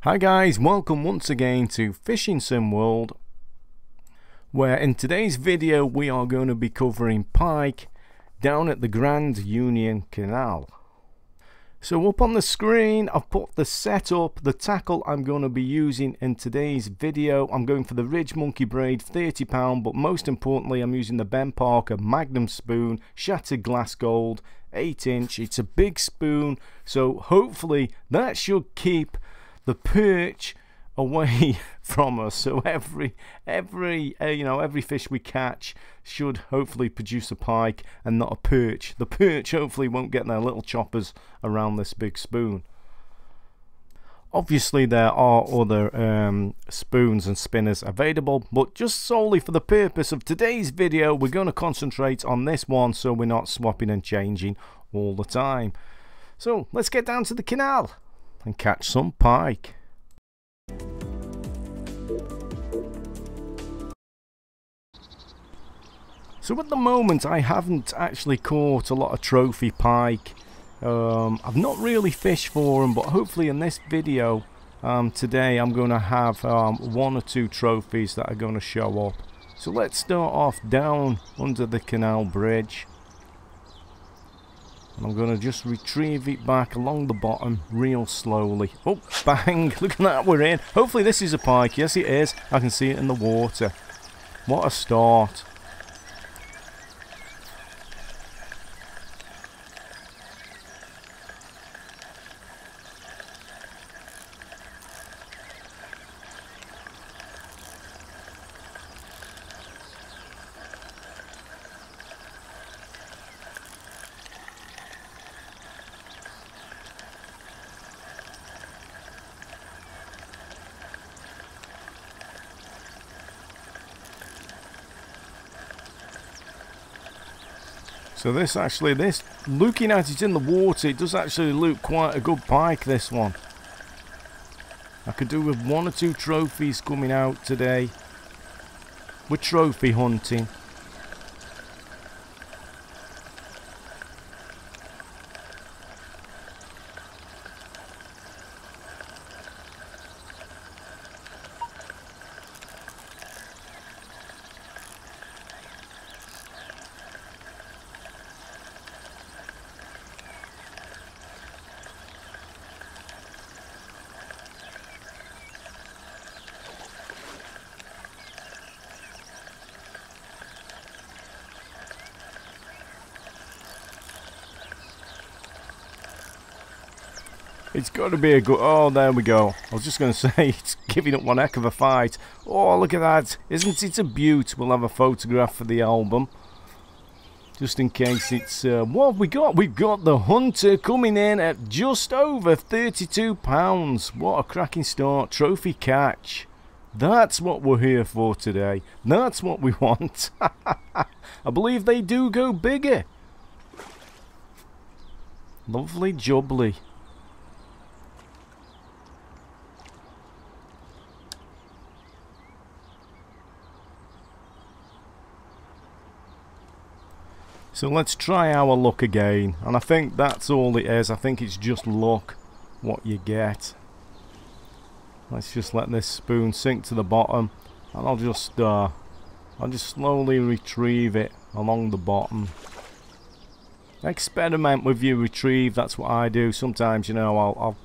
Hi guys, welcome once again to Fishing Sim World, where in today's video we are going to be covering pike down at the Grand Union Canal. So up on the screen I've put the setup, the tackle I'm going to be using in today's video. I'm going for the Ridge Monkey Braid 30lb, but most importantly I'm using the Ben Parker Magnum spoon, shattered glass gold, 8-inch. It's a big spoon, so hopefully that should keep the perch away from us. So every fish we catch should hopefully produce a pike and not a perch. The perch hopefully won't get their little choppers around this big spoon. Obviously there are other spoons and spinners available, but just solely for the purpose of today's video we're going to concentrate on this one, so we're not swapping and changing all the time. So let's get down to the canal and catch some pike. So at the moment I haven't actually caught a lot of trophy pike. I've not really fished for them, but hopefully in this video today I'm going to have one or two trophies that are going to show up. So let's start off down under the canal bridge. I'm going to just retrieve it back along the bottom real slowly. Oh, bang! Look at that, we're in. Hopefully this is a pike. Yes, it is. I can see it in the water. What a start. So this looking at it in the water, it does actually look quite a good pike, this one. I could do with one or two trophies coming out today. We're trophy hunting. It's got to be a good... Oh, there we go. I was just going to say, it's giving up one heck of a fight. Oh, look at that. Isn't it a beaut? We'll have a photograph for the album. Just in case it's... what have we got? We've got the Hunter coming in at just over 32 pounds. What a cracking start. Trophy catch. That's what we're here for today. That's what we want. I believe they do go bigger. Lovely jubbly. So let's try our luck again, and I think that's all it is. I think it's just luck what you get. Let's just let this spoon sink to the bottom, and I'll just slowly retrieve it along the bottom. Experiment with your retrieve. That's what I do. Sometimes, you know, I'll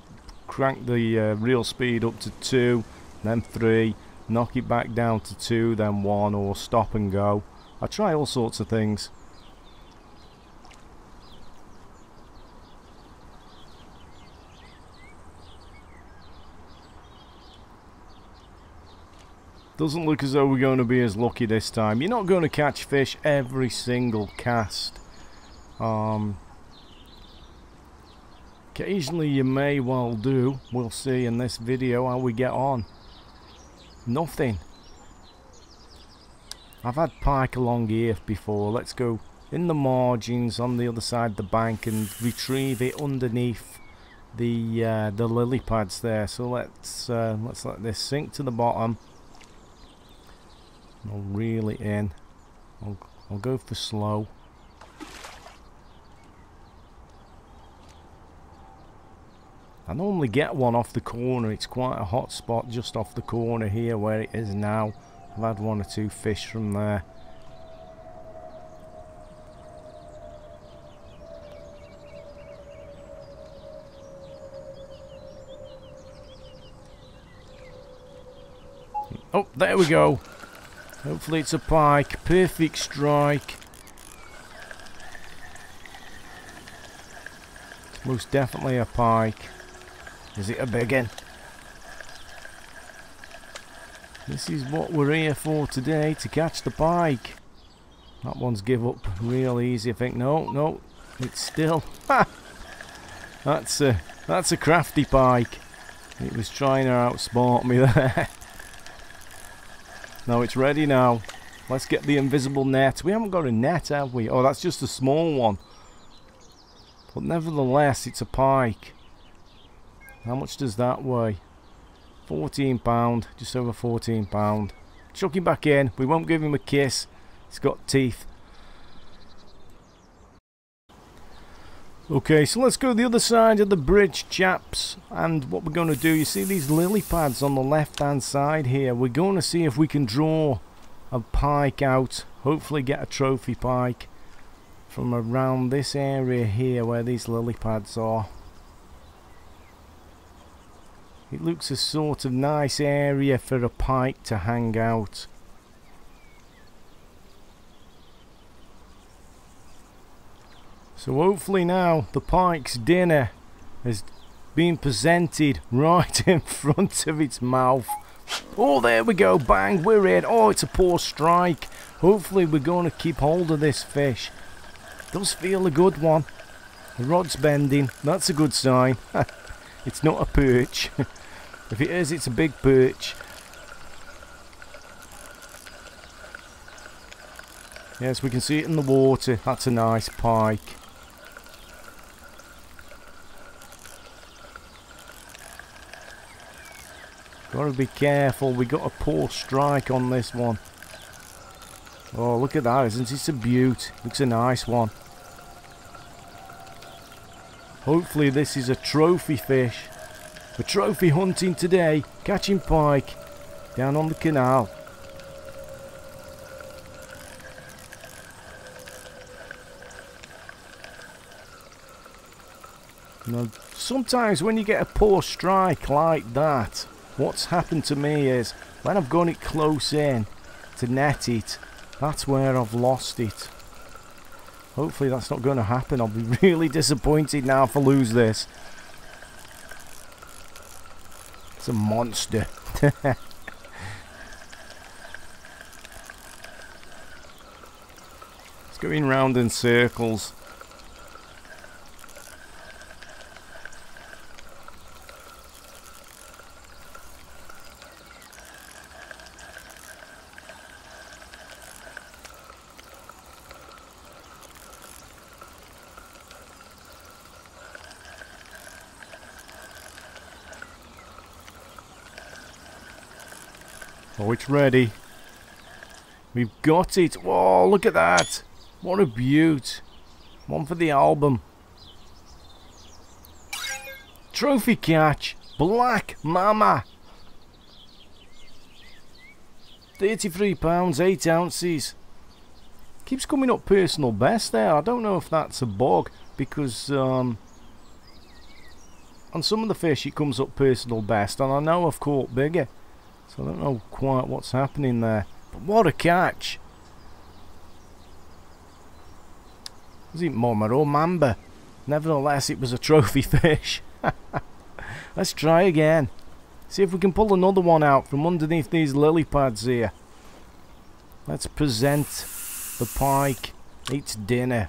crank the reel speed up to 2, then 3, knock it back down to 2, then 1, or stop and go. I try all sorts of things. Doesn't look as though we're going to be as lucky this time. You're not going to catch fish every single cast. Occasionally you may well do. We'll see in this video how we get on. Nothing. I've had pike along here before. Let's go in the margins on the other side of the bank and retrieve it underneath the lily pads there. So let's let this sink to the bottom. I'll reel it in. I'll go for slow. I normally get one off the corner. It's quite a hot spot just off the corner here where it is now. I've had 1 or 2 fish from there. Oh, there we go. Hopefully it's a pike. Perfect strike. It's most definitely a pike. Is it a big one? This is what we're here for today, to catch the pike. That one's give up real easy, I think. No, it's still. That's a crafty pike. It was trying to outsmart me there. No, it's ready now. Let's get the invisible net. We haven't got a net, have we? Oh, that's just a small one. But nevertheless, it's a pike. How much does that weigh? 14 pound, just over 14 pound. Chuck him back in. We won't give him a kiss. He's got teeth. Okay, so let's go to the other side of the bridge, chaps. And what we're going to do, you see these lily pads on the left hand side here. We're going to see if we can draw a pike out. Hopefully get a trophy pike from around this area here where these lily pads are. It looks a sort of nice area for a pike to hang out. So hopefully now the pike's dinner has been presented right in front of its mouth. Oh, there we go, bang, we're in. Oh, it's a poor strike. Hopefully we're going to keep hold of this fish. Does feel a good one. The rod's bending, that's a good sign. It's not a perch. If it is, it's a big perch. Yes, we can see it in the water. That's a nice pike. Gotta be careful, we got a poor strike on this one. Oh, look at that, isn't it a beaut? Looks a nice one. Hopefully this is a trophy fish. We're trophy hunting today, catching pike down on the canal. Now, sometimes when you get a poor strike like that, what's happened to me is, when I've got it close in to net it, that's where I've lost it. Hopefully that's not going to happen. I'll be really disappointed now if I lose this. It's a monster. It's going round in circles. Oh, it's ready. We've got it. Whoa, look at that. What a beaut. One for the album. Trophy catch. Black Mama. 33 pounds, 8 ounces. Keeps coming up personal best there. I don't know if that's a bug, because on some of the fish it comes up personal best, and I know I've caught bigger. So I don't know quite what's happening there. But what a catch. Was it Mama or Mamba? Nevertheless, it was a trophy fish. Let's try again. See if we can pull another one out from underneath these lily pads here. Let's present the pike its dinner.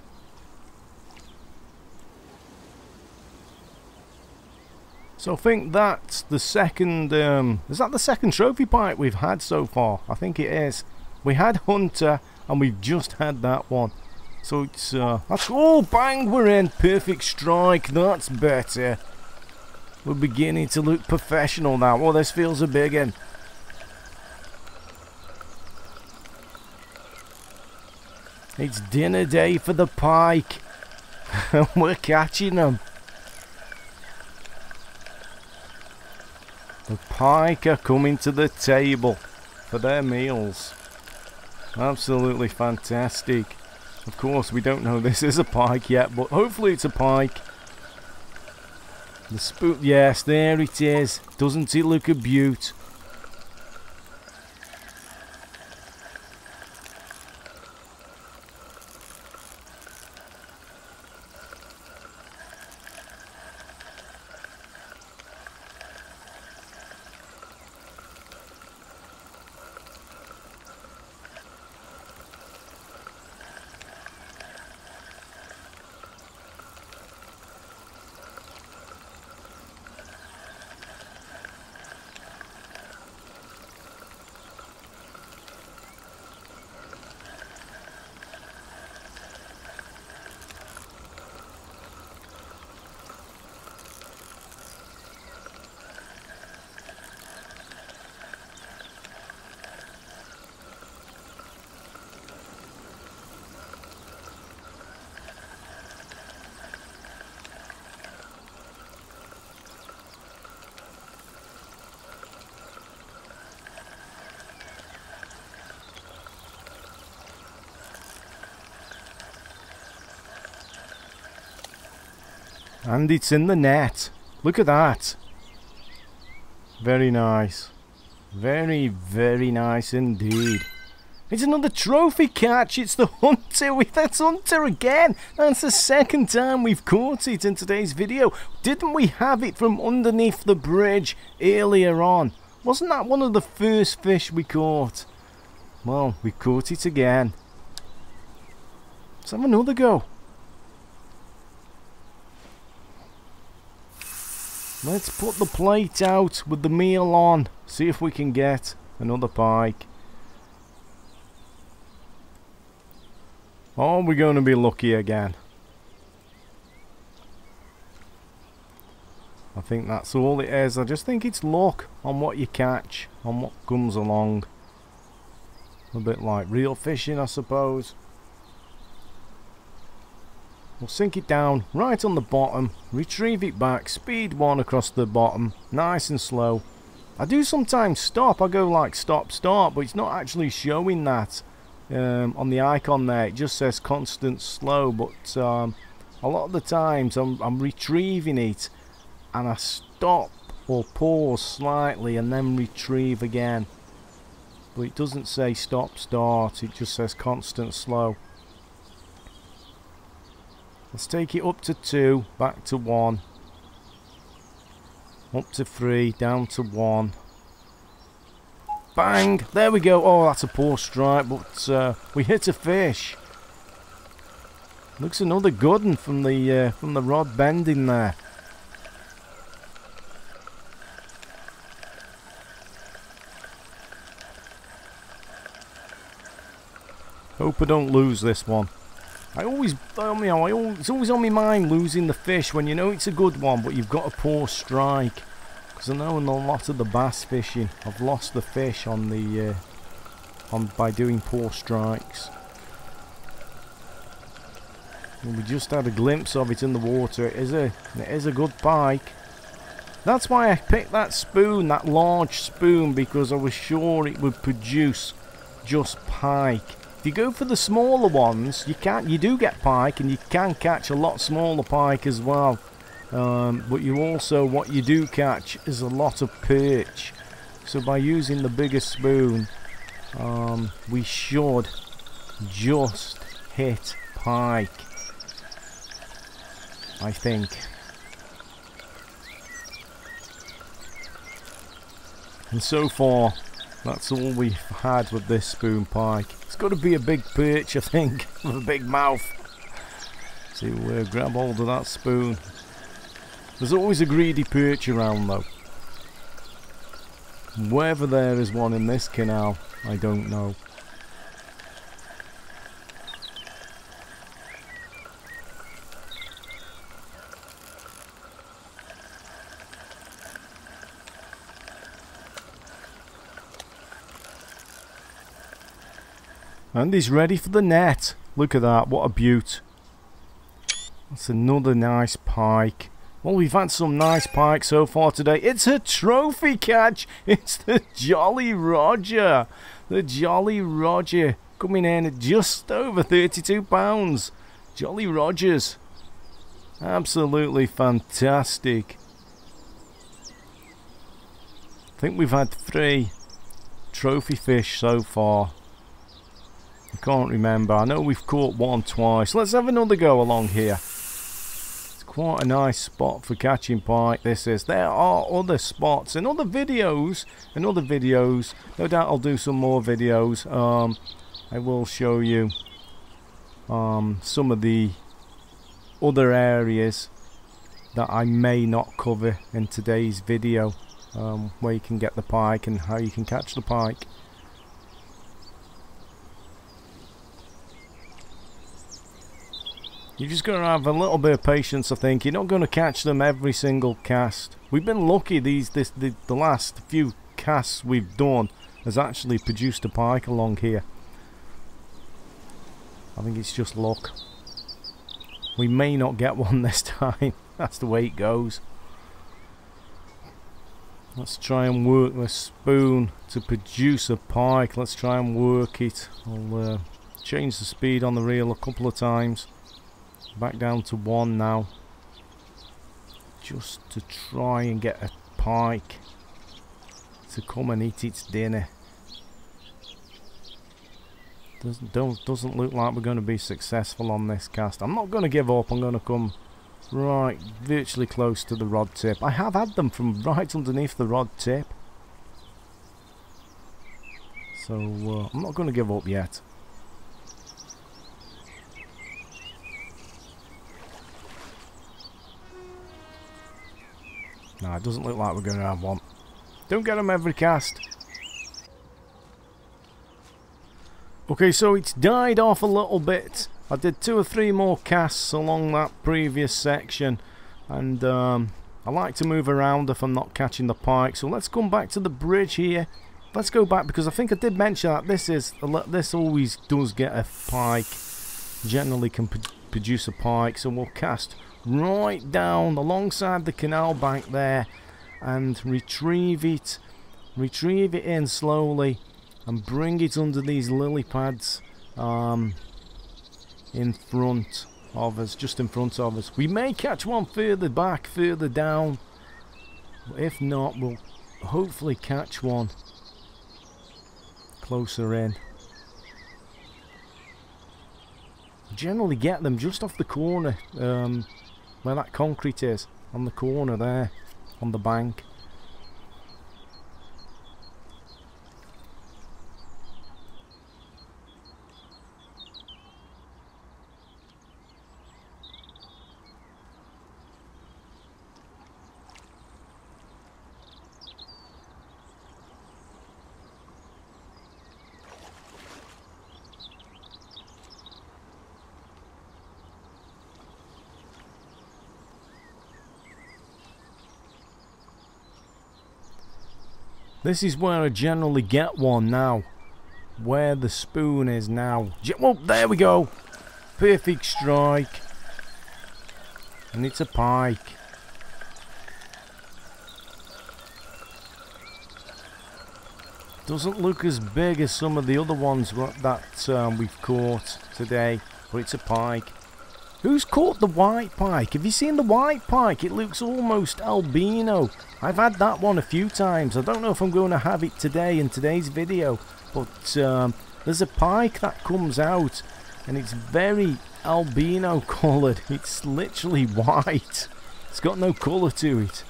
So I think that's the second, is that the second trophy pike we've had so far? I think it is. We had Hunter and we've just had that one. So it's, that's, oh bang, we're in. Perfect strike, that's better. We're beginning to look professional now. Oh, this feels a big one. It's dinner day for the pike. We're catching them. The pike are coming to the table for their meals. Absolutely fantastic. Of course, we don't know this is a pike yet, but hopefully it's a pike. The spoon, yes, there it is. Doesn't it look a beaut? And it's in the net. Look at that. Very nice. Very, very nice indeed. It's another trophy catch. It's the hunter. That's hunter again. That's the second time we've caught it in today's video. Didn't we have it from underneath the bridge earlier on? Wasn't that one of the first fish we caught? Well, we caught it again. Let's have another go. Let's put the plate out with the meal on. See if we can get another pike. Oh, we're going to be lucky again. I think that's all it is. I just think it's luck on what you catch, on what comes along. A bit like real fishing, I suppose. We'll sink it down right on the bottom, retrieve it back, speed one across the bottom, nice and slow. I do sometimes stop, I go like stop, start, but it's not actually showing that on the icon there. It just says constant slow, but a lot of the times I'm retrieving it and I stop or pause slightly and then retrieve again. But it doesn't say stop, start, it just says constant slow. Let's take it up to 2, back to 1, up to 3, down to 1. Bang! There we go. Oh, that's a poor strike, but we hit a fish. Looks another good one from the rod bending there. Hope I don't lose this one. It's always on my mind losing the fish when you know it's a good one, but you've got a poor strike. Because I know in a lot of the bass fishing, I've lost the fish on the by doing poor strikes. And we just had a glimpse of it in the water. It is a good pike. That's why I picked that spoon, that large spoon, because I was sure it would produce just pike. If you go for the smaller ones, you do get pike, and you can catch a lot smaller pike as well. But you also, what you do catch is a lot of perch. So by using the bigger spoon, we should just hit pike, I think. And so far, that's all we've had with this spoon pike. It's got to be a big perch, I think, with a big mouth. So grab hold of that spoon. There's always a greedy perch around though. Whether there is one in this canal, I don't know. And he's ready for the net. Look at that, what a beaut. That's another nice pike. Well, we've had some nice pike so far today. It's a trophy catch. It's the Jolly Roger. The Jolly Roger coming in at just over 32 pounds. Jolly Rogers. Absolutely fantastic. I think we've had 3 trophy fish so far. I can't remember. I know we've caught 1 twice. Let's have another go along here. Quite a nice spot for catching pike, this is. There are other spots and other videos. No doubt I'll do some more videos. I will show you some of the other areas that I may not cover in today's video, where you can get the pike and how you can catch the pike. You've just got to have a little bit of patience, I think. You're not going to catch them every single cast. We've been lucky the last few casts we've done has actually produced a pike along here. I think it's just luck. We may not get one this time. That's the way it goes. Let's try and work the spoon to produce a pike. Let's try and work it. I'll change the speed on the reel a couple of times. Back down to 1 now, just to try and get a pike to come and eat its dinner. Doesn't look like we're going to be successful on this cast. I'm not going to give up. I'm going to come right virtually close to the rod tip. I have had them from right underneath the rod tip, so I'm not going to give up yet. No, it doesn't look like we're going to have one. Don't get them every cast. Okay, so it's died off a little bit. I did 2 or 3 more casts along that previous section, and I like to move around if I'm not catching the pike. So let's come back to the bridge here. Let's go back, because I think I did mention that this always does get a pike. Generally can produce a pike, so we'll cast right down alongside the canal bank there and retrieve it in slowly and bring it under these lily pads in front of us, just in front of us. We may catch one further back, further down, but if not, we'll hopefully catch one closer in. Generally get them just off the corner, where that concrete is, on the corner there, on the bank. This is where I generally get one now. Where the spoon is now. Oh, there we go. Perfect strike. And it's a pike. Doesn't look as big as some of the other ones that we've caught today, but it's a pike. Who's caught the white pike? Have you seen the white pike? It looks almost albino. I've had that one a few times. I don't know if I'm going to have it today in today's video, but there's a pike that comes out and it's very albino coloured. It's literally white. It's got no colour to it.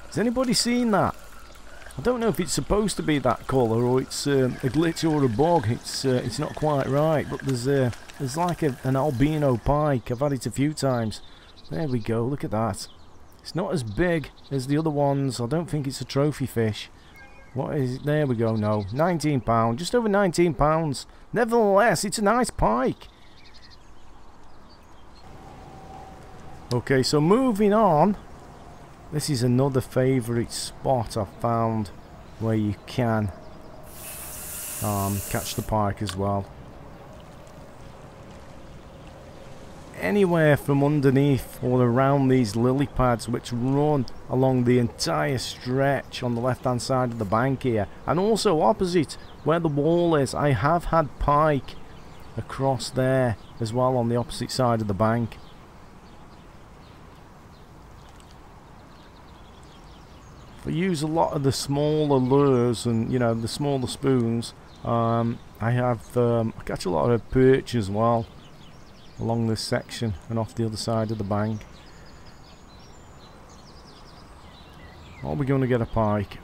Has anybody seen that? I don't know if it's supposed to be that colour or it's a glitch or a bug. It's not quite right, but there's like an albino pike. I've had it a few times. There we go, look at that. It's not as big as the other ones. I don't think it's a trophy fish. What is it? There we go, no. 19 pounds, just over 19 pounds. Nevertheless, it's a nice pike. Okay, so moving on. This is another favourite spot I've found where you can catch the pike as well. anywhere from underneath or around these lily pads which run along the entire stretch on the left hand side of the bank here, and also opposite where the wall is. I have had pike across there as well on the opposite side of the bank. If I use a lot of the smaller lures and, you know, the smaller spoons, I catch a lot of perch as well along this section and off the other side of the bank. Are we going to get a pike?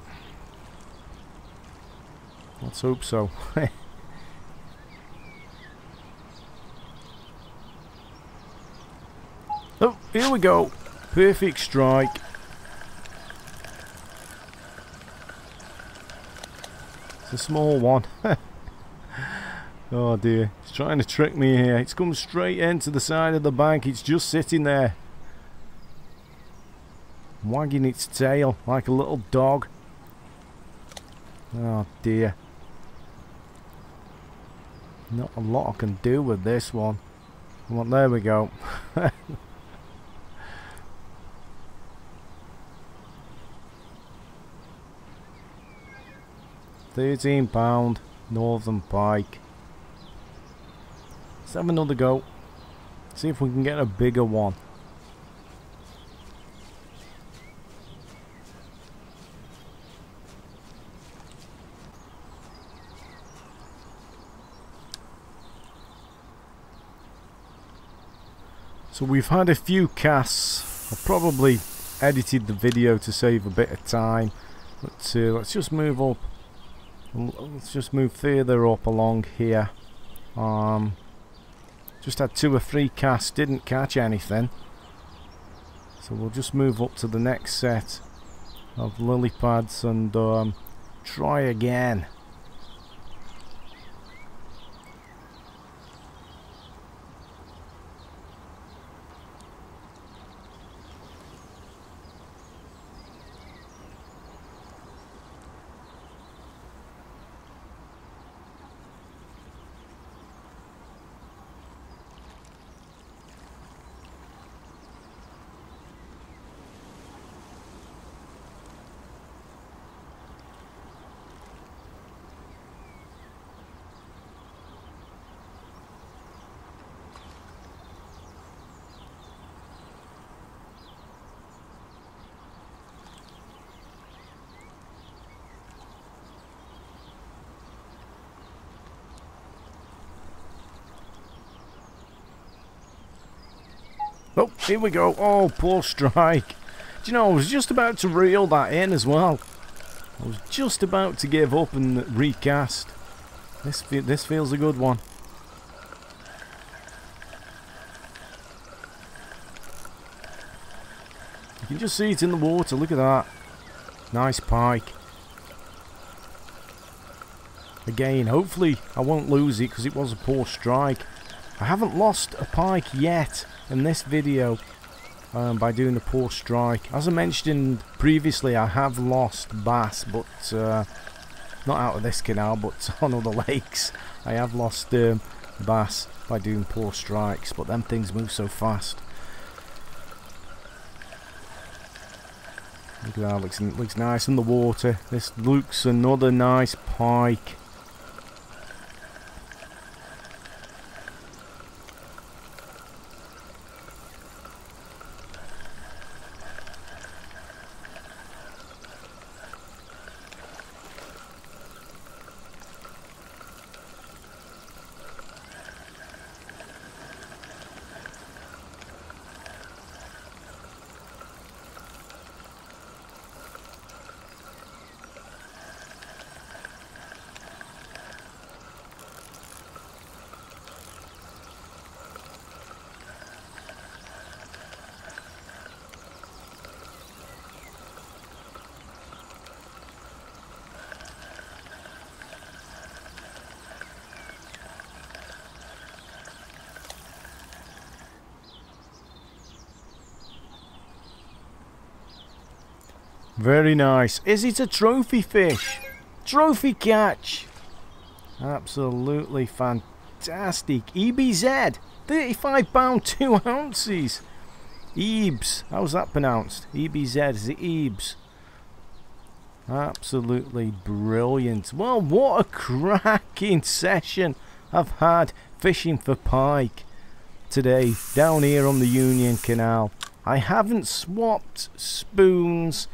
Let's hope so. Oh, here we go. Perfect strike. It's a small one. Oh dear, it's trying to trick me here. It's come straight into the side of the bank. It's just sitting there, wagging its tail like a little dog. Oh dear. Not a lot I can do with this one. Well, there we go. 13-pound northern pike. Let's have another go. See if we can get a bigger one. So we've had a few casts. I've probably edited the video to save a bit of time, but let's just move up. Let's just move further up along here. Just had 2 or 3 casts, didn't catch anything. So we'll just move up to the next set of lily pads and try again. Oh, here we go. Oh, poor strike. Do you know, I was just about to reel that in as well. I was just about to give up and recast. This feels a good one. You can just see it in the water. Look at that. Nice pike. Again, hopefully I won't lose it because it was a poor strike. I haven't lost a pike yet in this video by doing a poor strike. As I mentioned previously, I have lost bass, but not out of this canal, but on other lakes. I have lost bass by doing poor strikes, but them things move so fast. Look at that, looks nice in the water. This looks another nice pike. Very nice. Is it a trophy fish? Trophy catch! Absolutely fantastic. Ebz 35lb 2oz. Ebz, how's that pronounced? Ebz, is it Ebz? Absolutely brilliant. Well, what a cracking session I've had fishing for pike today down here on the Union Canal. I haven't swapped spoons.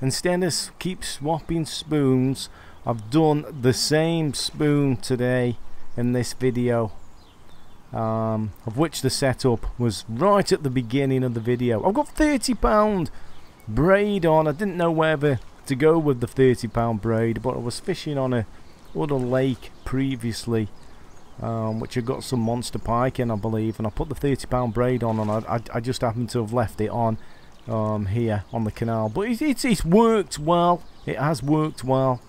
Instead of keep swapping spoons, I've done the same spoon today in this video, of which the setup was right at the beginning of the video. I've got £30 braid on. I didn't know whether to go with the £30 braid, but I was fishing on a other lake previously, which had got some monster pike in, I believe, and I put the £30 braid on, and I just happened to have left it on here on the canal. But it's worked well. It has worked well,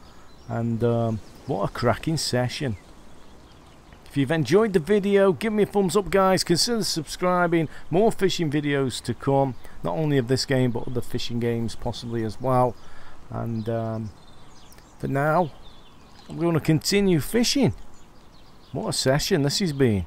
and what a cracking session. If you've enjoyed the video, give me a thumbs up, guys. Consider subscribing. More fishing videos to come, not only of this game but other fishing games possibly as well. And for now, I'm going to continue fishing. What a session this has been.